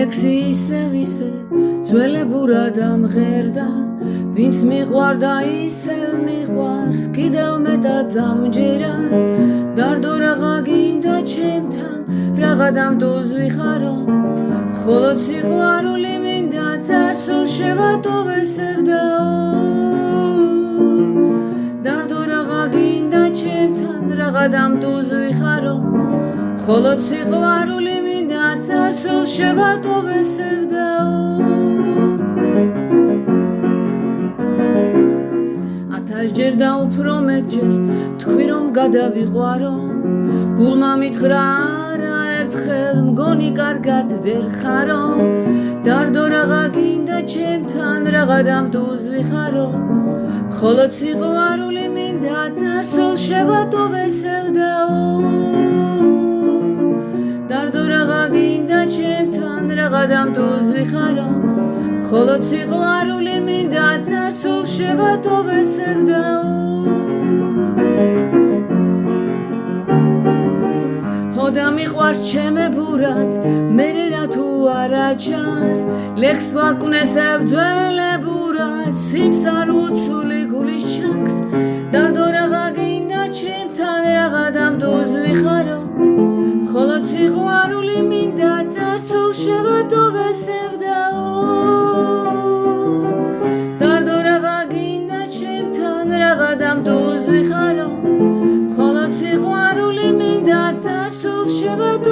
ლექსი ისე ძველებურად ამღერდა ვინც მიყვარდა ისევ მიყვარს კიდევ მეტად ამჯერად დარდო რაღა გინდა ჩემთან რაღა დამტუს ვიხარო მხოლოდ სიყვარული მინდა წარსულ შევატოვესევდაო დარდო რაღა გინდა ჩემთან რაღა დამტუს ვიხარო მხოლოდ სიყვარული მინდა წარსულ შევატოვესევდაო ათასჯერ და უფრო მეტჯერ თქვი რომ გადავიყვარო გულმა მითხრა არა ერთხელ მგონი კარგად ვერ ხარო დარდო რაღა გინდა ჩემთან რაღა დამტუს ვიხარო მხოლოდ სიყვარული მინდა წარსულ შევატოვესევდაო დარდო რაღა გინდა ჩემთან რაღა დამტუს ვიხარო მხოლოდ სიყვარული მინდა წარსულ შევატოვესევდაო ხოდა მიყვარს ჩემებურად მერე რა თუ არა ჩანს ლექს ვაკვნესებ ძველებურად სიმსარ უცული გულის ჩანს დარდო რაღა გინდა ჩემთან რაღა დამტუს ვიხარო მხოლოდ სიყვარული მინდა წარსულ შევატოვესევდაო დარდო რაღა გინდა ჩემთან რაღა დამტუს ვიხარო მხოლოდ სიყვარული მინდა წარსულ შევატოვესევდაო